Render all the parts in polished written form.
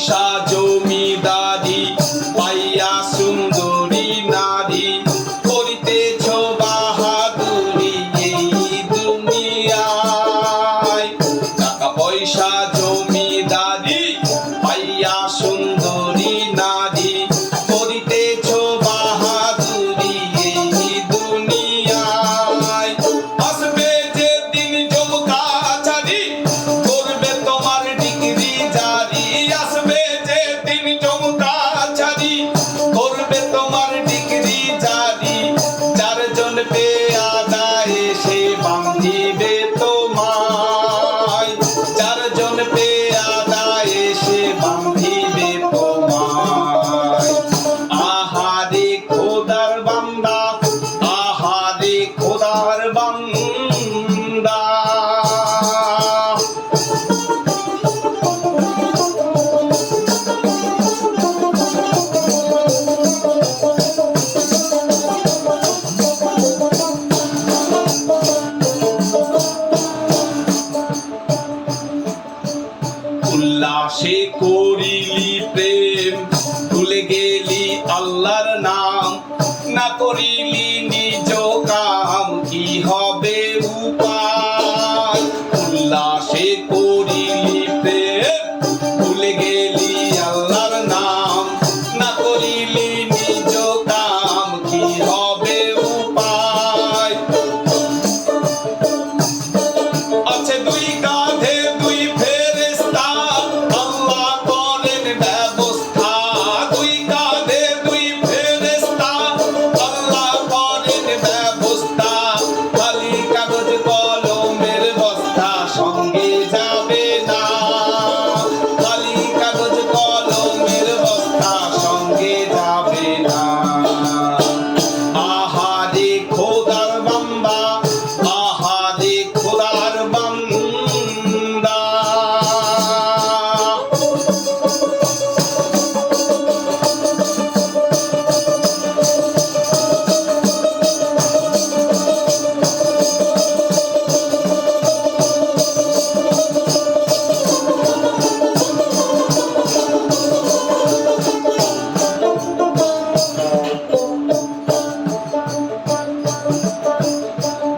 পয়সা জমিদারি পাইয়া সুন্দরী নারী করিতেছ বাহাদুরি এই দুনিয়ায়। টাকা পয়সা জমিদারি পাইয়া সুন্দরী নারী করিতেছ বাহাদুরি এই দুনিয়ায়। আসবে যেদিন জমকাছারি করবে তোমার ডিগ্রি জারি। আসবে যেদিন জমকাছারি করবে তোমার ডিগ্রি জারি। চারজন পেয়াদা এসে বাঁধিবে তোমায়। চারজন পেয়াদা এসে বাঁধিবে তোমায়। আহারে খোদার বান্দা, আহারে খোদার বান্দা। উল্লাসে করিলি প্রেম ভুলে গেলি আল্লাহর নাম। না করিলি নিজ কাম কি হবে উপায়। উল্লাসে করিলি প্রেম ভুলে গেলি আল্লাহর নাম। না করিলি নিজ কাম কি হবে উপায়। আছে দুই কাঁধে দুই ফেরেশতা আল্লাহ করেন ব্যবস্থা। দুই কাঁধে দুই ফেরেশতা আল্লাহ করেন ব্যবস্থা। খালি কাগজ কলমের বস্তা সঙ্গে যাবে না। খালি কাগজ কলমের বস্তা সঙ্গে যাবে না। আহারে খোদার বান্দা, আহারে খোদার বান্দা।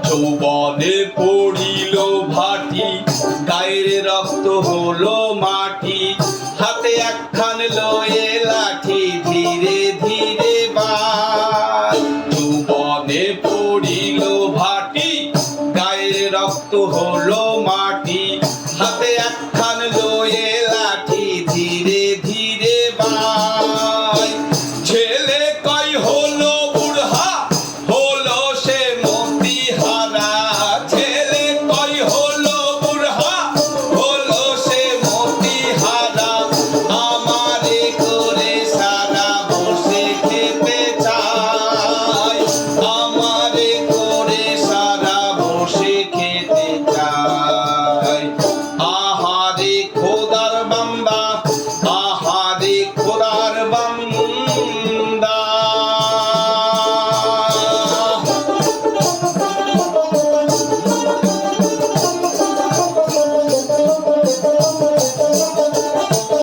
যৌবনে পড়িল ভাটি গায়ের রক্ত হলো মাটি। হাতে একখান লয়ে লাঠি ধীরে ধীরে বাই। যৌবনে পড়িল ভাটি গায়ের রক্ত হলো মাটি। হাতে একখান